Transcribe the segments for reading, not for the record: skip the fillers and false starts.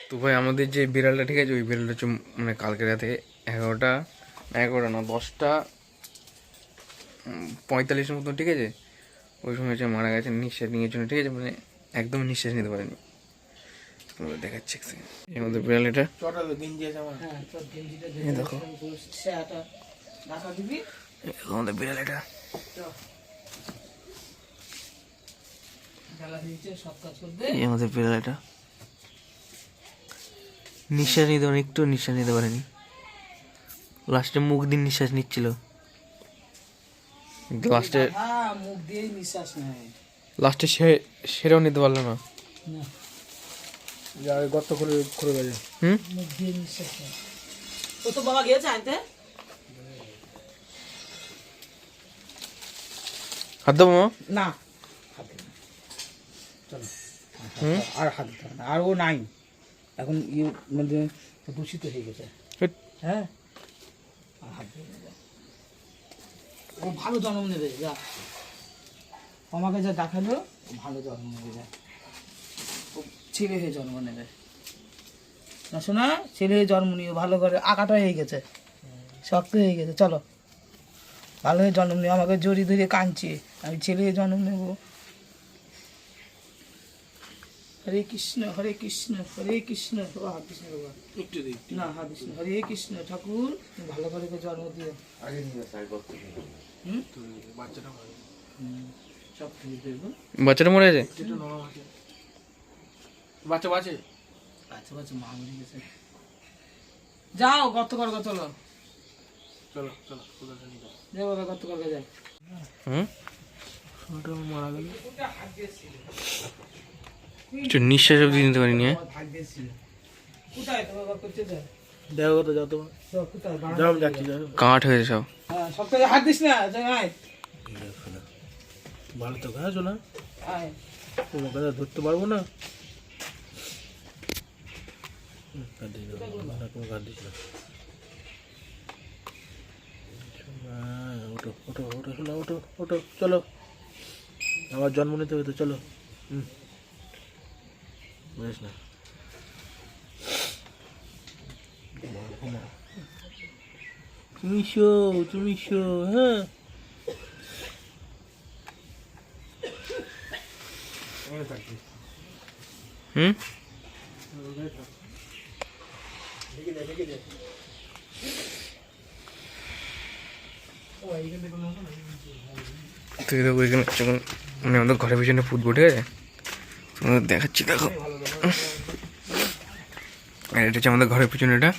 তো ভাই আমাদের যে বিড়ালটা, ঠিক আছে, ওই বিড়ালটা হচ্ছে মানে কালকে রাতে 11টা না 10:45 মতন, ঠিক আছে, ওই সময় হচ্ছে মারা গেছে নিঃশ্বাস নিয়ে জন্য, ঠিক আছে, মানে একদম নিঃশ্বাস নিতে পারেনি। তোমাদের দেখাচ্ছি এর মধ্যে বিড়াল এটা দেখো, আমাদের বিড়াল এটা আমাদের বিড়াল এটা নিঃশ্বাস নিতে পারেনি, একটু নিঃশ্বাস নিতে পারেনি, লাস্টে মুখ দিয়ে নিঃশ্বাস নিচ্ছিল, লাস্টে মুখ দিয়ে নিঃশ্বাস নেয়, লাস্টে সেরেও নিতে পারলো না, গর্ত করে করে গেছে, মুখ দিয়ে নিঃশ্বাস নেয়। ও তো বাবা গিয়েছে আনতে, হাত দেবো না হাত দেবে না, চলো আর হাত দিতে হবে না, আর ও নাই এখন মানে দূষিত হয়ে গেছে। হ্যাঁ আর হাত দেবে না, ও ভালো জন্ম নেবে, যা আমাকে যা দেখালো ও ভালো জন্ম নেবে, যা ও ছেলে হয়ে জন্ম নেবে না, শোনা ছেলে হয়ে জন্ম নিয়ে ভালো করে আঁকাটা হয়ে গেছে, শক্ত হয়ে গেছে, চলো ভালো হয়ে জন্ম নিয়ে, আমাকে জড়ি ধরে কাঁদছে, আমি ছেলে হয়ে জন্ম নেব। হরে কৃষ্ণ হরে কৃষ্ণ হরে কৃষ্ণ, ও হাত দিস না বাবা, না হাত দিস না, হরে কৃষ্ণ ঠাকুর ভালো করে জন্ম দিয়ে সব ঠিক দেবো। বাচ্চাটা মরে গেছে, বাচ্চা বাচ্চা বাচ্চা বাচ্চা মা মরে গেছে, যাও গর্ত কর, চলো চলো চলো যাও বাবা, গর্ত করবে যাও। মারা গেল, একটু নিঃশ্বাস অব্দি নিতে পারিনি, কোথায় তোমার বাবা করছে, দেখো কত যাও তোমার, যাও আমি যাচ্ছি, যাও কাঠ হয়েছে সব। হ্যাঁ সব থেকে হাত দিস না, আয় ভালো তো গাছ না, আয় তোমার কথা ধরতে পারবো না, কাট দিস না, কোনো কাট দিস না, ওটো ওটো ওটো শোনা, ওটো ওটো চলো, আবার জন্ম নিতে হবে তো, চলো বুঝিস না, তুমি শো, হ্যাঁ তুই দেখো এখানে যখন মানে আমাদের ঘরের পিছনে ফুটবল, ঠিক আছে, তোমাদের দেখাচ্ছি, দেখো আর এটা হচ্ছে আমাদের ঘরের পিছনে, এটা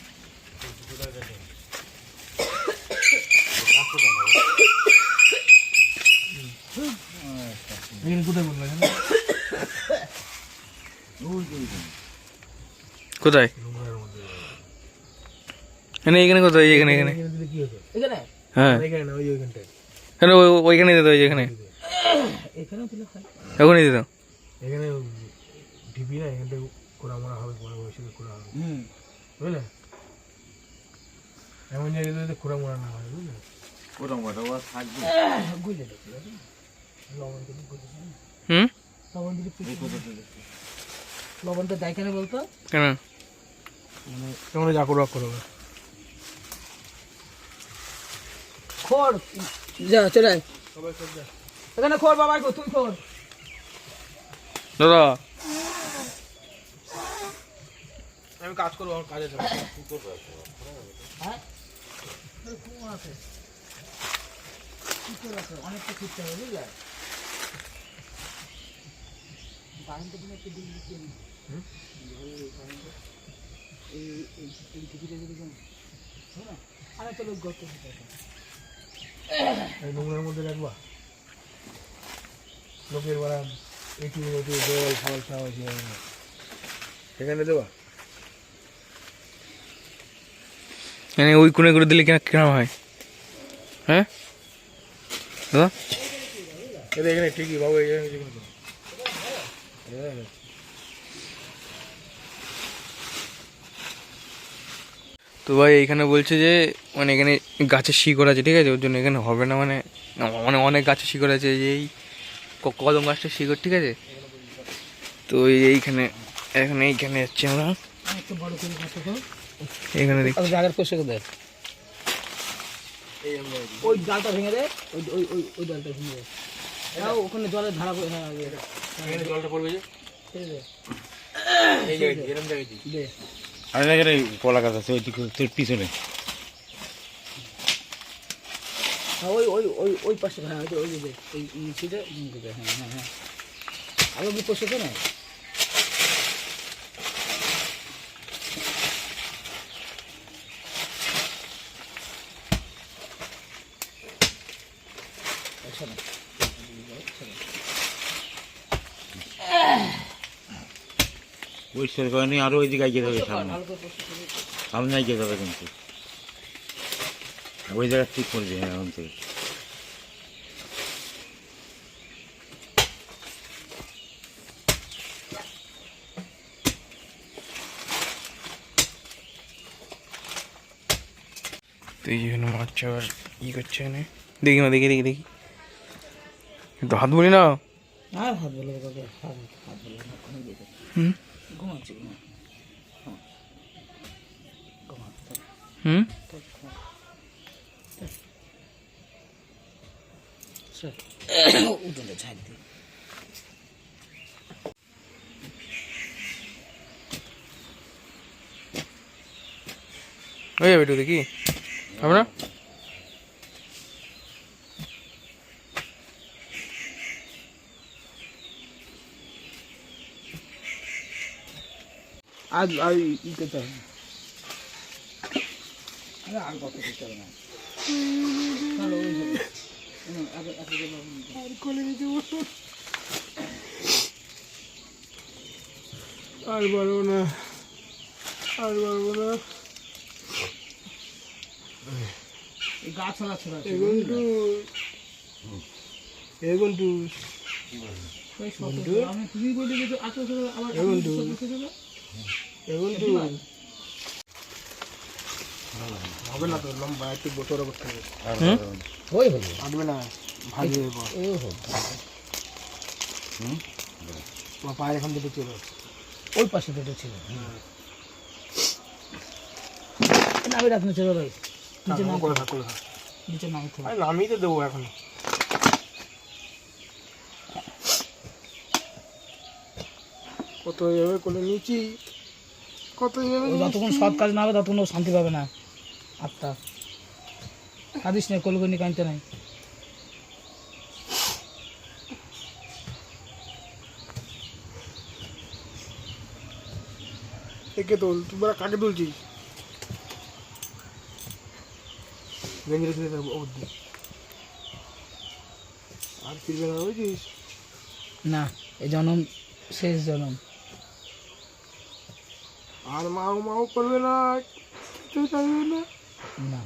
কোথায়, এখানে কোথায়, এখানে এখানে এখানে হ্যাঁ, কেন ওইখানে দিত, ওই যেখানে এখানে দিলে হয়, এখনই দিত, এখানে ঢিপি না, এখান থেকে কোড়া মারা হবে, পরে বসে কোড়া হবে, বুঝলে, এমন জায়গায় খোঁড়া মোড়া না হয়, বুঝলে, গুলে লবণটা দেয় কেন বলতো, কেন মানে তোমরা যা করো করো, খোর যা চলে এখানে, খোর বাবা গো, তুই খোর, দাদা আমি কাজ করবো, আমার কাজ আছে, হ্যাঁ আছে অনেকটা খুঁজতে হবে, বুঝলে, কারেন্টের দিনে একটু দিন দিচ্ছি এই টিকিটে যদি হ্যাঁ আরে তো লোক গত এই নোংরার মধ্যে রাখবা, লোকের বেলা এটি জল ফল খাওয়া সেখানে দেবা, ওই কোণে করে দিলে কেন হয়, হ্যাঁ দাদা, এটা এখানে ঠিকই বাবু, এখানে তো ভাই এইখানে বলছে যে মানে এখানে গাছের শিকড় আছে, ঠিক আছে, ওর জন্য এখানে হবে না, মানে মানে অনেক গাছের শিকড় আছে, এই কদম গাছটার শিকড়, ঠিক আছে, তো এইখানে এখন এইখানে যাচ্ছি আমরা, একটু বড় করে কাটো তো এখানে দেখ, জায়গার পোষক দেয় ওই ডালটা ভেঙে দে ওই ওই ওই ওই ডালটা ভেঙে দে ওখানে জলের ধারা হ্যাঁ জলটা পড়বে যে এই জায়গায় এরকম জায়গায় দে আর এখানে কলা গাছ আছে ওইদিকে তোর পিছনে। হ্যাঁ ওই ওই ওই ওই পাশে হ্যাঁ ওই ওই দে ওই নিচেটা হ্যাঁ হ্যাঁ হ্যাঁ আলো কি পোষক না পরিষ্কার করে নিয়ে আরো ওইদিকে এগিয়ে যাবে, সামনে সামনে এগিয়ে যাবে কিন্তু ওই জায়গা ঠিক করবে এখন থেকে। তো এই যেখানে মাছ আবার ই করছে এখানে, দেখি না দেখি দেখি দেখি একটু হাত বলি না। আর হাত বলে কবে হাত হাত বলে না কোনো দিতে হুম ঘুমাচ্ছি হুম উঠোনে ছাড় দিই হয়ে যাবে একটু দেখি, হবে না? আজ আর ই করতে হবে না আর কত করতে হবে না চলো ওই যাবে আগে আগে আর কোলে নিতে আর পারবো না, আর পারবো না। এই গাছ ছড়া ছড়া এখন তো ওই সব আমি তুমি বলে যে আতো আবার এখন তো হবে না, তো লম্বা একটু বড় করতে হবে। ওই হলো আটবে না, ভাজি হয়ে পর ও হলো তোমার পায়ের এখান থেকে চলে ওই পাশে দুটো ছিল নামি রাখুন ছিল ভাই নিচে নাম করে থাক করে থাক। নিচে নাম খুব আরে নামিয়ে তো দেবো এখন। কত এইভাবে করে নিচি, কত এইভাবে যতক্ষণ সৎ কাজ না হবে ততক্ষণ ও শান্তি পাবে না আত্মা কাঁদিস না কলগনি কাঁদতে নাই একে তোল, তুই বড় কাকে তুলছিস? গেঞ্জি রেখে দেবো অবধি, আর ফিরবে না বুঝিস। না এই জনম শেষ জনম আর মাও মাও করবে না, কিছু চাইবে না। না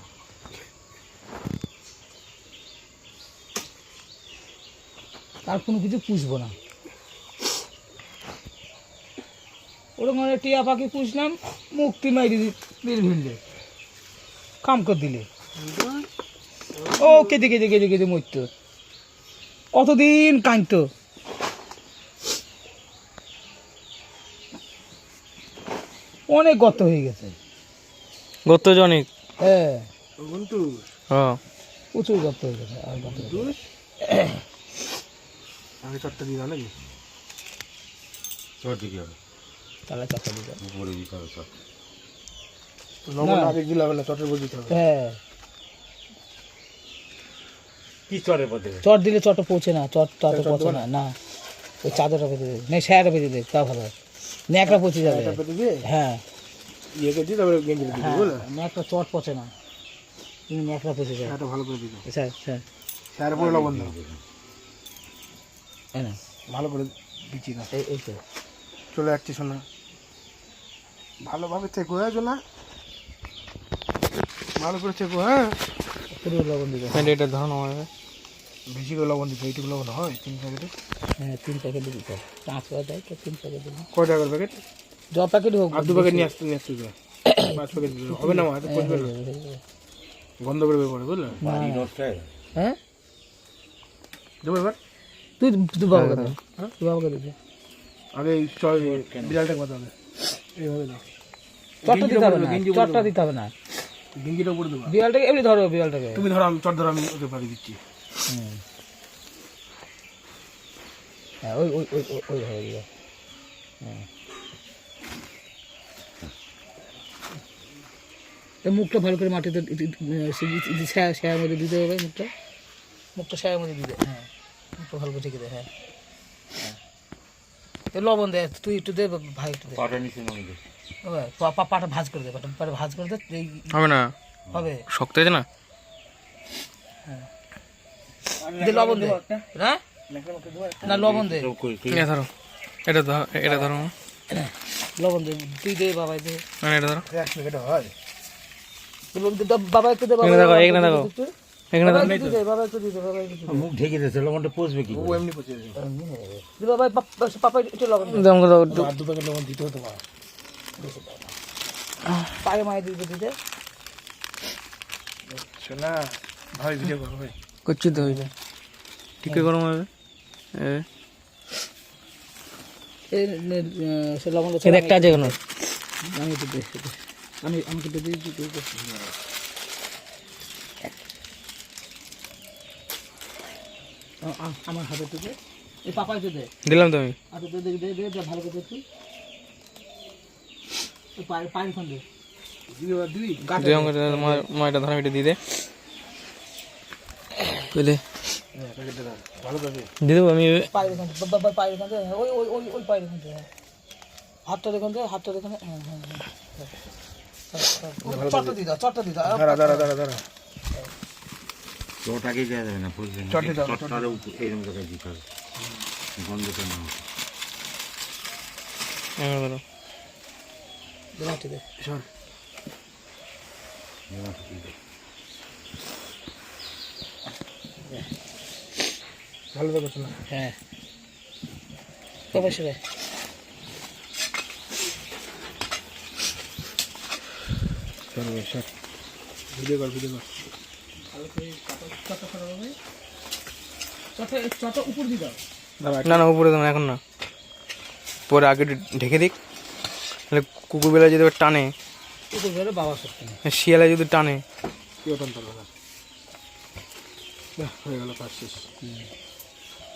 তার কোনো কিছু পুষবো না ওরকম টিয়া পাখি পুষলাম মুক্তি মাইরি দিল ভিড়লে কাম করে দিলে ও কেঁদে কেঁদে কেঁদে কেঁদে মরত কতদিন কাঁদতো অনেক গর্ত হয়ে গেছে গত অনেক, হ্যাঁ কিন্তু হ্যাঁ প্রচুর গর্ত হয়ে গেছে আর গর্ত হয়ে গেছে। আগে চারটা দিন নাকি চট দিকে হবে, তাহলে চাপা দিতে উপরে দিতে হবে চট। লবণ আগে দিলে হবে না, চটের উপর দিতে হবে। হ্যাঁ কি চটের পথে চট দিলে চটে পৌঁছে না চট চটে পৌঁছে না না ওই চাদরটা পেতে দেবে না স্যারটা পেতে দেবে তা ভালো ন্যাকড়া পৌঁছে যাবে এটা পেতে দিয়ে হ্যাঁ ইয়েকে দিয়ে তারপরে গেঞ্জি দিতে হ্যাঁ বুঝলে, ন্যাকড়া চট পচে না তুমি ন্যাকড়া পৌঁছে যাবে এটা ভালো করে দিতে। স্যার স্যার স্যার পরে লবণ দাও, হ্যাঁ না ভালো করে দিচ্ছি না। এই এই তো চলে যাচ্ছি শোনা, ভালোভাবে চেকো হ্যাঁ শোনা, ভালো করে চেকো হ্যাঁ। পুরো লবণ দিবে এটা ধরুন আমার বেশি করে লবণ দিতে, এইটুকু লবণ হয় 3 প্যাকেটে। হ্যাঁ 3 প্যাকেট দিতে 5 টাকা দেয় তো 3 প্যাকেট দিবে কয় টাকার প্যাকেট? য প্যাকেট হোক আর 2 প্যাকেট নিয়ে আসতে 5 প্যাকেট দিলে হবে না, মাঝে পড়বে না, গন্ধ করে বের বুঝলে। বাড়ি নষ্টায় হ্যাঁ দেবো এবার তুই তুই বাবাকে দে তুই বাবাকে দে আগে এই বিড়ালটা কথা হবে এইভাবে দাও, চটটা দিতে হবে না, চটটা দিতে হবে না। গেঞ্জিটা উপরে দেবো। বিড়ালটাকে এমনি ধরো, বিড়ালটাকে। তুমি ধরো, আমি চট ধরো, আমি ওকে বাড়ি দিচ্ছি। হ্যাঁ, ওই ওই ওই ওই ধরে দিও। হ্যাঁ, এই মুখটা ভালো করে মাটিতে ছায়ার মধ্যে দিতে হবে, মুখটা ছায়ার মধ্যে দিতে। হ্যাঁ, মুখটা ভালো করে ঢেকে দে। হ্যাঁ, লবণ দে, তুই একটু দে, ভাই একটু দে। পাটা নিচে নামিয়ে দে। পাটা ভাজ করে দে, পাটা ভাজ করে দে। হবে না, হবে, শক্ত আছে না। দে লবণ দে। হ্যাঁ, না লবণ দে, এটা ধরো, এটা ধরো, এটা ধরো, লবণ দে, তুই দে, বাবাই দে। এটা ধরো, বাবা একটু দে, এখানে দেখো, এখানে দেখো, এখানে দেখো। একটু দে, বাবা একটু দে, বাবা একটু দে। মুখ ঢেকে দিয়েছে, লবণটা পচবে কি করে? ও এমনি পচে যাবে। দে বাবা, পাপা একটু লবণ দে। দাম কত? আর 2 প্যাকেট লবণ দিতে হতো মা। পায়ে মায়ে দিতে দিতে। শোনা, ভাই ভিডিও করো ভাই। করছি তো, হইলে ঠিক করে গরম হবে। সে লবণ এটা একটা আছে এখন। আমি একটু দে, আমি আমাকে দে দিই, তুই দে। আমার হাতে একটু দে, এই পাপা একটু দে। দিলাম তো আমি। আচ্ছা, দে দে দে দে, ভালো করে দে তুই। পায়ের খান দে। দিবি দিয়ে আমাকে মা এটা ধরো, এটা দিয়ে দে। বুঝলে প্যাকেটটা দাও, ভালো করে। দিয়ে দেবো আমি। পায়ের খান, পায়ের খান দে। ওই ওই ওই ওই পায়ের খান দে। হাতটা দেখুন দে, হাতটা দেখুন। হ্যাঁ হ্যাঁ হ্যাঁ, চটটা দি দাও, চটটা দি দাও। দাঁড়া। চটাকে দেওয়া যাবে না, বুঝলেন? চটে দাও, চটটার উপর এইরকম জায়গায় দিতে হবে, গন্ধটা না হবে। ধরো, দে মাটি দে। শোন, ভালো দেখো শোনা। হ্যাঁ, কবে শুরু? চল ভাই, শোন। ভিডিও কর। চটটা উপর দিয়ে দাও। না না, উপরে দেবো এখন না, পরে আগে একটু ঢেকে দিক। তাহলে কুকুরবেলা যদি এবার টানে, উপর বেরো, বাবা সত্যি না। শিয়ালা যদি টানে, কি ওটা পারবে না। হয়ে গেল, কাজ শেষ।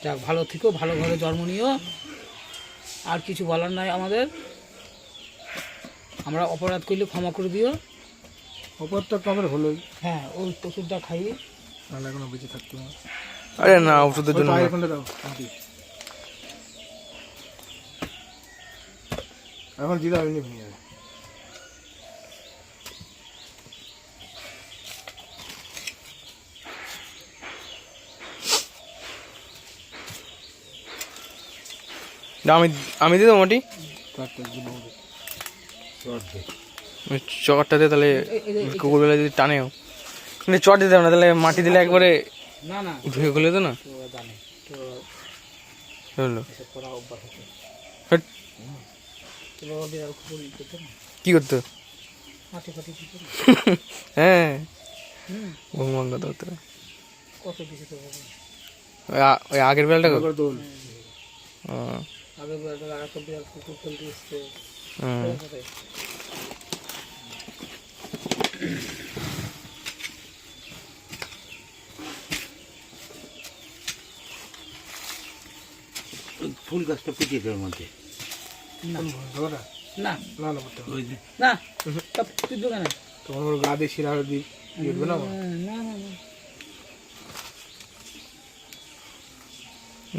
যাক, ভালো থেকো, ভালো ঘরে জন্ম নিও। আর কিছু বলার নাই আমাদের। আমরা অপরাধ করলে ক্ষমা করে দিও। অপরটা কবে হলোই, হ্যাঁ, ওই ওষুধটা খাইয়ে। নাহলে এখনো বেঁচে থাকতো না। আরে না, ওষুধের জন্য না। পায়ের ফোনটা দাও, এখন দিদা এমনি ভেঙে যাবে। আমি দিয়ে দেবো মাটি, চটটা দিয়ে। তাহলে কুকুরবেলা যদি টানেও, কিন্তু চট দিতে হবে না, তাহলে মাটি দিলে একবারে না না, ধুয়ে খুলে তো না। তো জানে তো বুঝলো? এসব করা অভ্যাস আছে। হাট, তো বাবা বিড়াল খুব করতে না, কি করতো? মাটি ফাটি দিতে না। হ্যাঁ, হুম, ভগবান কথা হতো। কত কিছু তো বাবা। ওই আগের বেলাটা কর। দোল আগে বিড়ালটা আর একটা বিড়াল কুকুর ফেলতে এসছে। ফুল গাছটা পুঁতিয়ে দেওয়ার মধ্যে না ধরো না না না করতে হবে। ওই যে না, সব তুই দোকানে। তোমার ওর গা দিয়ে শিরা দিয়ে উঠবে না। না না না,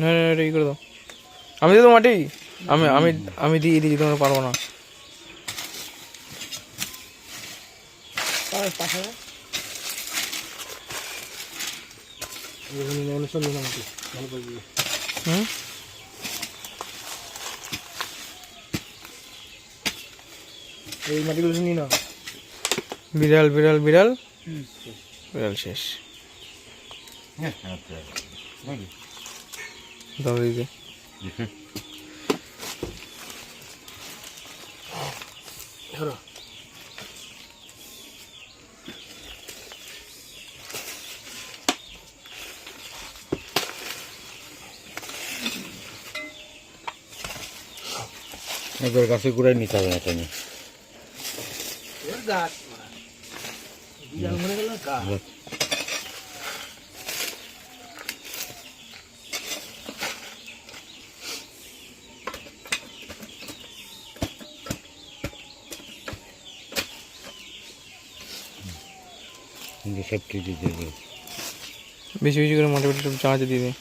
না না, এটা ই করে দাও। আমি দিয়ে দেবো মাটি। আমি আমি আমি দিয়ে দিই, তোমরা পারবো না। পাশে অনুষ্ঠান মোটামুটি ভালো করে দিয়ে হুম, এই মাটিগুলো নিয়ে নাও। বিড়াল বিড়াল বিড়াল বিড়াল শেষ। হ্যাঁ আচ্ছা নাকি দাও দিদি। ধরো এবার গাছের গোড়ায় নিতে হবে না, ওর গাছ বিড়াল মরে গেল কা সব কিছু দিয়ে বেশি বেশি করে মোটামুটি সব চাঁচ দিয়ে দেয়।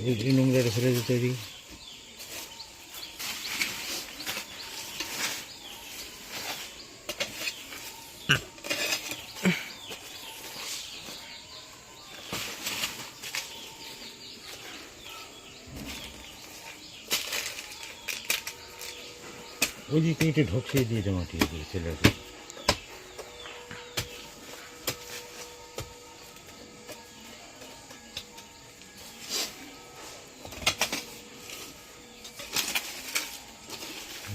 এই নোংরাটা ফেলে দিতে পারি। ওই দিকে একটু ঢোকসিয়ে দিয়েছে মাটি ছেলেকে।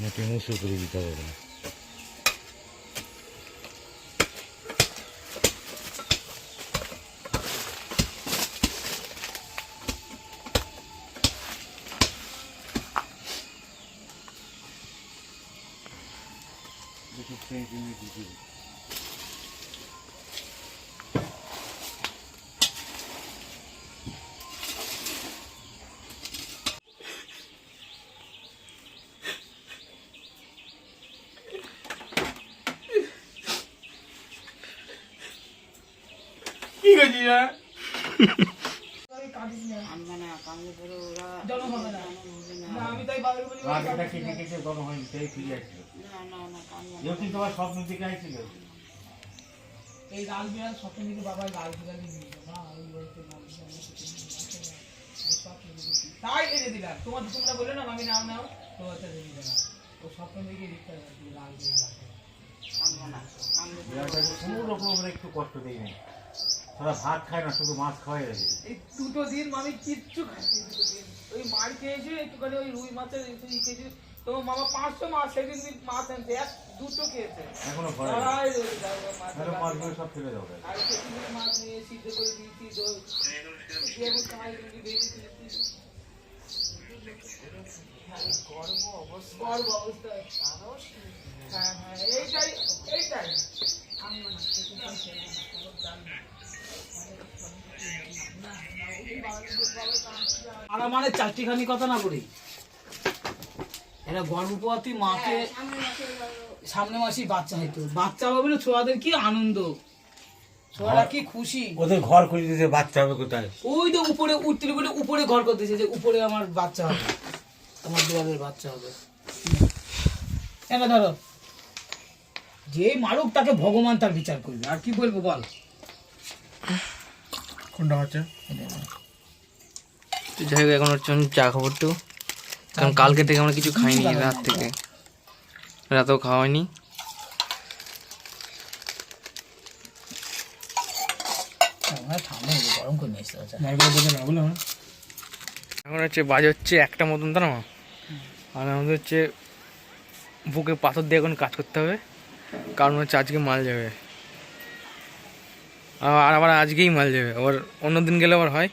মাটি মুসু করে দিতে হবে না। কি করছিস না? আমি তাই বাবার বলি এই লাল বিড়াল স্বপ্ন দিকে বাবার লাল বিড়ালই নিয়ে না ওই বলতে লাল তাই এনে দিলাম তোমরা বললে না আমি নাও নাও তো আচ্ছা দিয়ে দিলাম ও স্বপ্ন দিকে দিতে লাল বিড়াল কোনো রকম আমরা একটু কষ্ট দিই না, ওরা ভাত খায় না, শুধু মাছ খাওয়াই রাখে। এই দুটো দিন আমি কিচ্ছু খাইনি, দুটো দিন ওই মাছ খেয়েছি একটুখানি ওই রুই মাছের খেয়েছি। তোমার মামা 500 মাছ সেদিন মাছ আনছে, এক দুটো খেয়েছে এখনো ঘরে মাছগুলো সব ফেলে দাও। আর সেদিন মাছ নিয়ে সিদ্ধ করে দিয়েছি গর্ব অবস্থা। হ্যাঁ হ্যাঁ এইটাই এইটাই আর মানে চারটিখানি কথা না বলি, এরা গর্ভবতী মাকে সামনে মাসেই বাচ্চা হইতো, বাচ্চা হবে বলে ছোয়াদের কি আনন্দ, ছোয়ারা কি খুশি। ওদের ঘর করে দিতে বাচ্চা হবে কোথায়? ওই তো উপরে উঠতে বলে উপরে ঘর করতেছে যে উপরে আমার বাচ্চা হবে, আমার বিড়ালের বাচ্চা হবে। এটা ধরো যে মারুক তাকে ভগবান তার বিচার করবে, আর কি বলবো বল। কোনটা হচ্ছে? যাই হোক, এখন হচ্ছে চা খাবো একটু, কারণ কালকে থেকে আমরা কিছু খাইনি, রাত থেকে রাতেও খাওয়া হয়নি। গরম করে নিয়ে এখন হচ্ছে বাজে হচ্ছে 1টা মতন, তা না? আর আমাদের হচ্ছে বুকে পাথর দিয়ে এখন কাজ করতে হবে, কারণ হচ্ছে আজকে মাল যাবে, আর আবার আজকেই মাল যাবে, আবার অন্য দিন গেলে আবার হয়,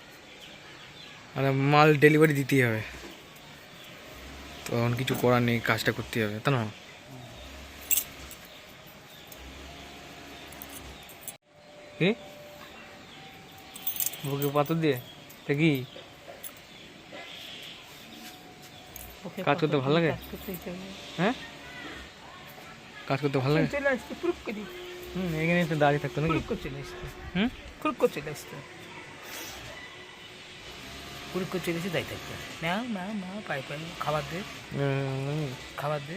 আর মাল ডেলিভারি দিতেই হবে, তো এখন কিছু করার নেই, কাজটা করতেই হবে, তা না? কি বুকে পাথর দিয়ে তা কি কাজ করতে ভালো লাগে? হ্যাঁ, কাজ করতে ভালো লাগে। এখানে একটু দাঁড়িয়ে থাকতো নাকি? চলে এসে দাঁড়িয়ে থাকতো, নাও নাও নাও পাই পাই খাবার দে খাবার দে।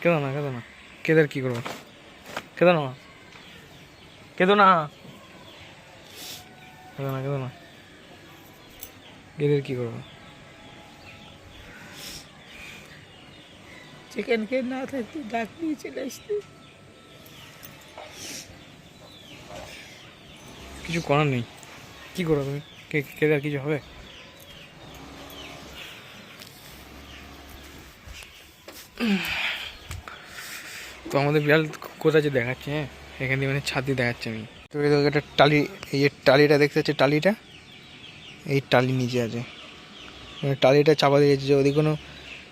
কেদো না কেদো না, কেদার কি করবো? কেদো না কেদো না কেদো না কেদো না, কেদের কি করবো? চিকেন খেয়ে না থাকতে ডাক নিয়ে চলে আসতে, কিছু করার নেই, কি করো তুমি? কেদার কিছু হবে? তো আমাদের বিড়াল কোথায় যে দেখাচ্ছে, হ্যাঁ এখান দিয়ে মানে ছাদ দিয়ে দেখাচ্ছে আমি। তো এই একটা টালি, এই যে টালিটা দেখতে হচ্ছে, টালিটা এই টালি নিচে আছে, মানে টালিটা চাপা দিয়েছে, যদি কোনো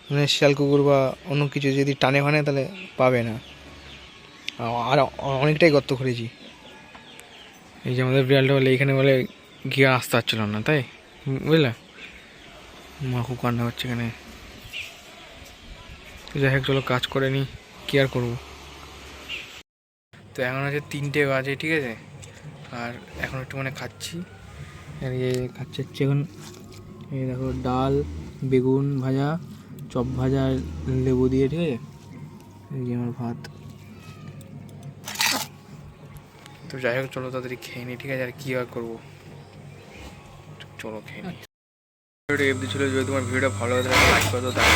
মানে শিয়াল কুকুর বা অন্য কিছু যদি টানে ফানে তাহলে পাবে না। আর অনেকটাই গর্ত করেছি। এই যে আমাদের বিড়ালটা বলে এইখানে বলে গিয়ে আসতে পারছিল না, তাই বুঝলে, মা খুব কান্না হচ্ছে এখানে। তো যাই হোক চলো কাজ করে নিই, কী আর করবো। তো এখন হচ্ছে 3টে বাজে, ঠিক আছে, আর এখন একটু মানে খাচ্ছি। আর খাচ্ছি হচ্ছে এখন এই দেখো ডাল, বেগুন ভাজা, চপ ভাজা, লেবু দিয়ে, ঠিক আছে। এই যে আমার ভাত। তো যাই হোক চলো তাড়াতাড়ি খেয়ে নিই, ঠিক আছে, আর কী আর করবো, চলো খেয়ে নিই। ভিডিওটা এফডি ছিল, যদি তোমার ভিডিওটা ভালো লাগে লাইক করে দাও।